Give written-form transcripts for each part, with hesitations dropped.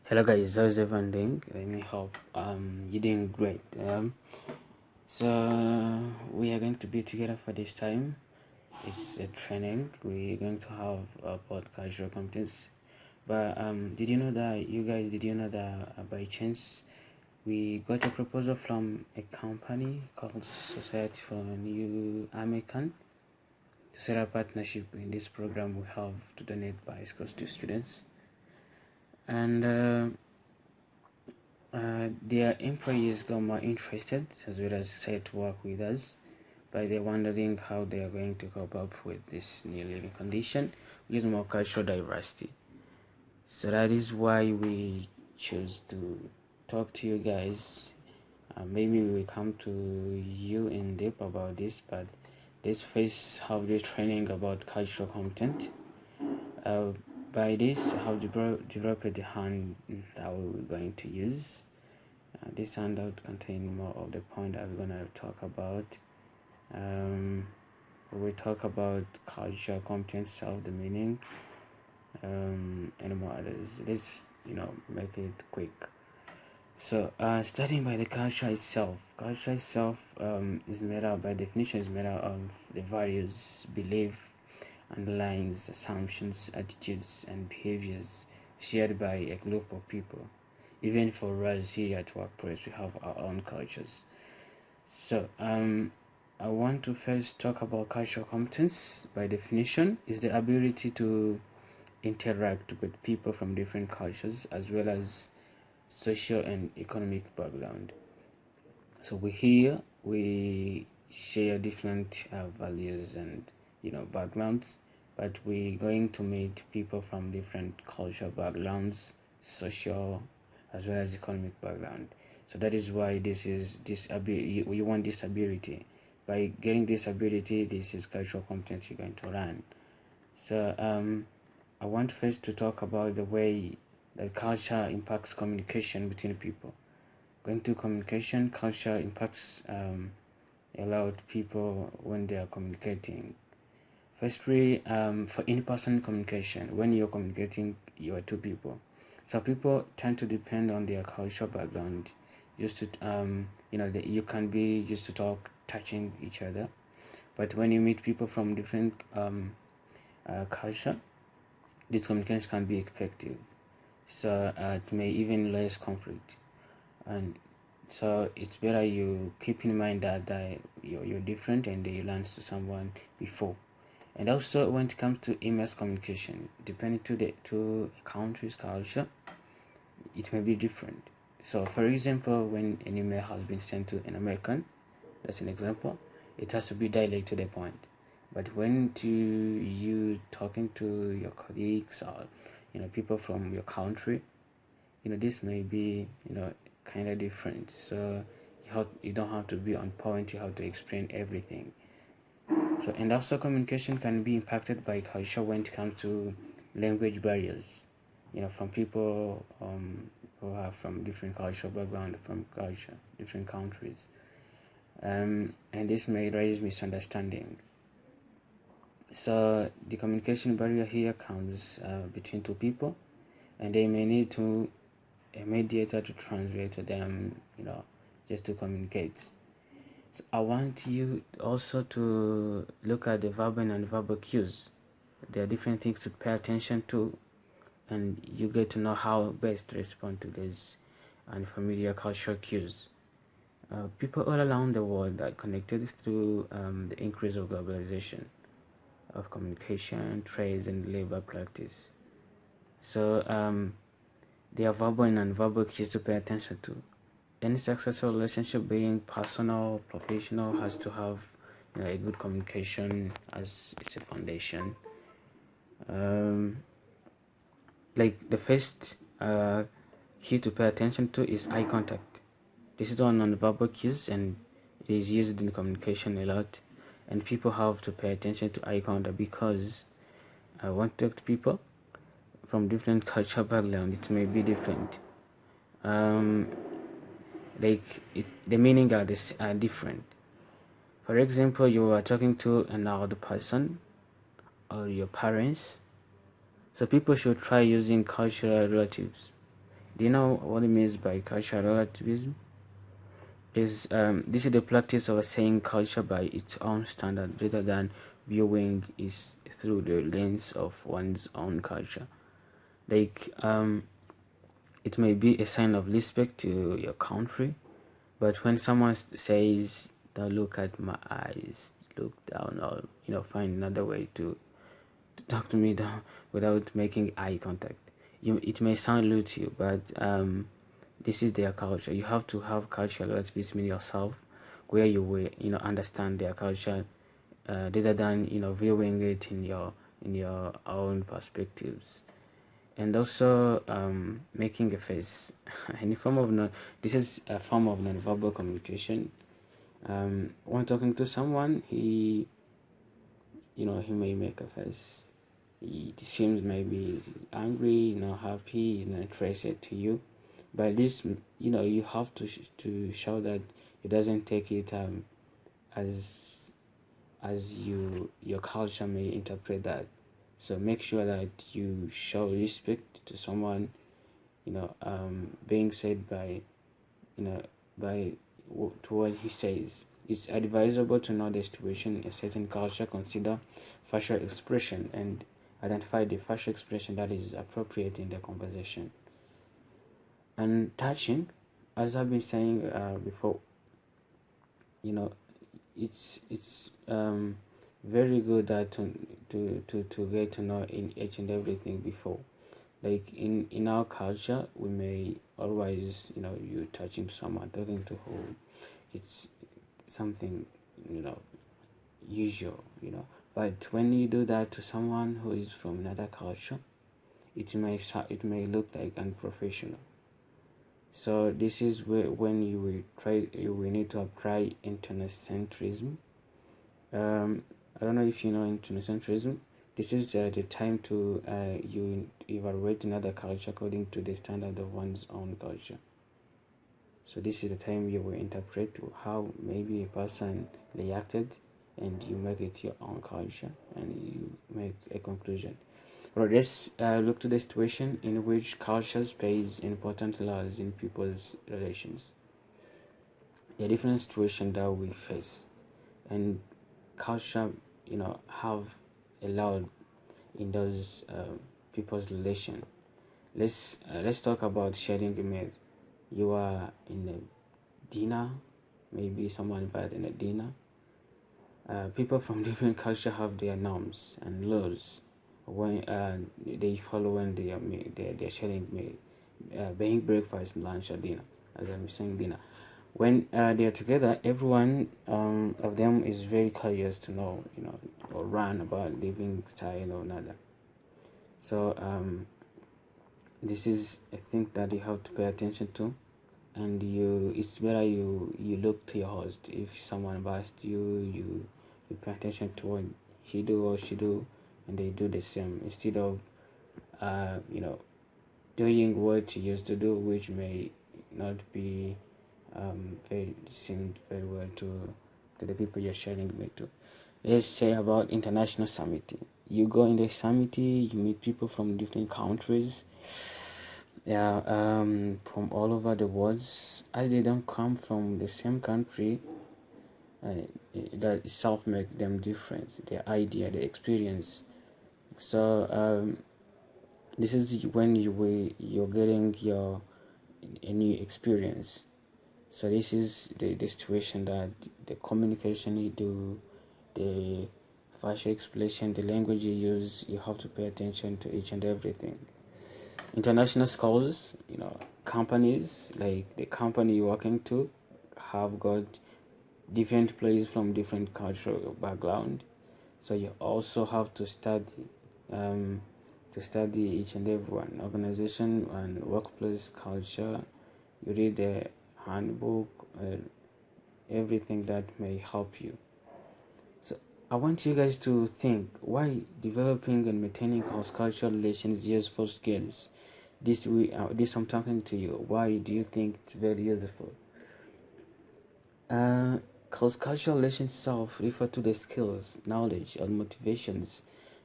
Hello guys, how's everyone doing? Let me hope you're doing great. So we are going to be together for this time. It's a training. We're going to have about cultural competence. But did you know that by chance we got a proposal from a company called Society for New American to set up partnership in this program we have to donate bicycles to students, and their employees got more interested as well as said to work with us, but they're wondering how they are going to cope up with this new living condition with more cultural diversity. So that is why we choose to talk to you guys. Maybe we will come to you in depth about this, but let's first have the training about cultural content. By this, I have developed the hand that we're going to use. This handout contains more of the point that we're going to talk about. We talk about culture, competence, self, the meaning, and more others. Let's make it quick. So, starting by the culture itself. Culture itself is made up, by definition, is made up of the values, belief, underlyings, assumptions, attitudes, and behaviors shared by a group of people. Even for us here at workplace, we have our own cultures. So, I want to first talk about cultural competence. By definition, is the ability to interact with people from different cultures as well as social and economic background. So we share different values and backgrounds, but we're going to meet people from different cultural backgrounds, social as well as economic background. So that is why this ability. You want this ability. By getting this ability, this is cultural competence you're going to learn. So I want first to talk about the way that culture impacts communication between people. Going to communication, culture impacts a lot of people when they are communicating. Firstly, for in-person communication, when you're communicating, you are two people. So people tend to depend on their cultural background, just to you can be used to talk, touching each other, but when you meet people from different culture, this communication can be effective. So it may even less conflict, and so it's better you keep in mind that you're different and you learn to someone before. And also when it comes to email communication, depending to a country's culture, it may be different. So for example, when an email has been sent to an American, that's an example, it has to be direct to the point. But when you talking to your colleagues or people from your country, this may be kind of different. So you don't have to be on point. You have to explain everything. So, and also communication can be impacted by culture when it comes to language barriers. From people who are from different cultural background, from different countries, and this may raise misunderstanding. So the communication barrier here comes between two people, and they may need a mediator to translate to them, just to communicate. So I want you also to look at the verbal and non-verbal cues. There are different things to pay attention to, and you get to know how best to respond to these unfamiliar cultural cues. People all around the world are connected through the increase of globalization of communication, trades, and labor practice. So there are verbal and non-verbal cues to pay attention to. Any successful relationship, being personal, professional, has to have a good communication as it's a foundation. Like the first key to pay attention to is eye contact. This is one non-verbal cues and it is used in communication a lot. And people have to pay attention to eye contact because I want to talk to people from different cultural background. It may be different. The meaning are different. For example, you are talking to an older person or your parents. So people should try using cultural relatives. Do you know what it means by cultural relativism? This is the practice of saying culture by its own standard rather than viewing it through the lens of one's own culture. Like it may be a sign of respect to your country, but when someone says, "Don't look at my eyes, look down," or find another way to talk to me down without making eye contact, it may sound rude to you, but this is their culture. You have to have cultural relativism in yourself, where you will understand their culture, rather than viewing it in your own perspectives. And also making a face. Any form of this is a form of non-verbal communication. When talking to someone, he may make a face. It seems maybe he's angry, happy, not interested to you. But this, you have to show that he doesn't take it as your culture may interpret that. So make sure that you show respect to someone, being said by, to what he says. It's advisable to know the situation in a certain culture, consider facial expression, and identify the facial expression that is appropriate in the conversation. And touching, as I've been saying before, it's very good that to get to know in each and everything before. Like in our culture, we may always you touching someone, talking to who, it's something usual, but when you do that to someone who is from another culture, it may look like unprofessional. So this is when you will need to apply internationalism. I don't know if you know internationalism. This is the time to you evaluate another culture according to the standard of one's own culture. So this is the time you will interpret how maybe a person reacted, and you make it your own culture, and you make a conclusion. Right, let's look to the situation in which cultures plays important roles in people's relations. There are different situations that we face, and culture, have a role in those people's relation. Let's talk about sharing a meal. You are in a dinner, maybe someone invited in a dinner. People from different culture have their norms and laws when they follow when they're sharing meal, being breakfast, lunch, or dinner. As I'm saying, dinner. When they are together, everyone of them is very curious to know, or learn about living style or another. So this is a thing that you have to pay attention to, and it's better you look to your host. If someone invites you pay attention to what he do or she do, and they do the same, instead of doing what you used to do, which may not be seemed very well to the people you're sharing with to. Let's say about international summit. You go in the summit, you meet people from different countries, from all over the world. As they don't come from the same country, that itself make them different. Their idea, their experience. So this is when you're getting a new experience. So this is the situation that the communication you do, the facial expression, the language you use, you have to pay attention to each and everything. International schools, companies, like the company you're working to, have got different players from different cultural background. So you also have to study each and every one, organization and workplace culture. You read the handbook, everything that may help you. So I want you guys to think why developing and maintaining cross-cultural relations is useful skills. This I'm talking to you. Why do you think it's very useful? Cross-cultural relations itself refer to the skills, knowledge, or motivations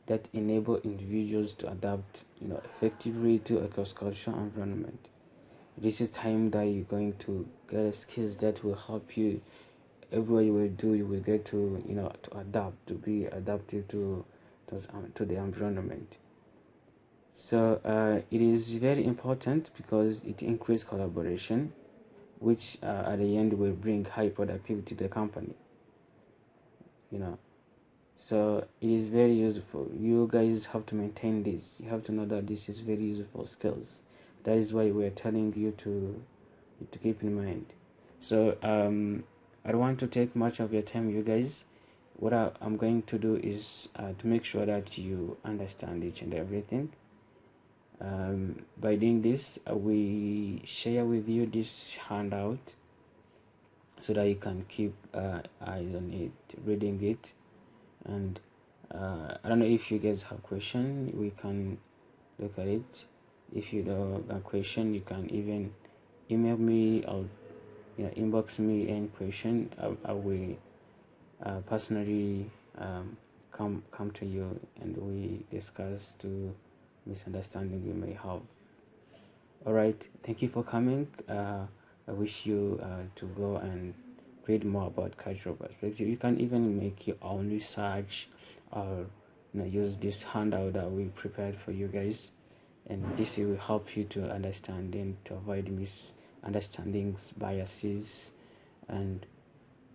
that enable individuals to adapt, effectively to a cross-cultural environment. This is time that you're going to get skills that will help you everywhere you will do. You will get to to adapt, to be adaptive to the environment. So it is very important because it increases collaboration, which at the end will bring high productivity to the company. you know so it is very useful. You guys have to maintain this. You have to know that this is very useful skills. That is why we're telling you to keep in mind. So I don't want to take much of your time, you guys. What I'm going to do is to make sure that you understand each and everything. By doing this, we share with you this handout so that you can keep eyes on it, reading it. And I don't know if you guys have question, we can look at it. If you don't have a question, you can even email me or inbox me any question. I will personally come to you and we discuss to misunderstanding you may have. All right, thank you for coming. I wish you to go and read more about cultural perspective. You can even make your own research or use this handout that we prepared for you guys, and this will help you to understand and to avoid misunderstandings, biases, and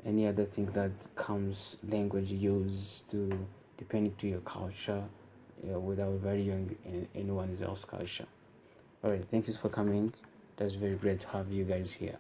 any other thing that comes language use to depending to your culture without varying in anyone else's culture. All right, thank you for coming. That's very great to have you guys here.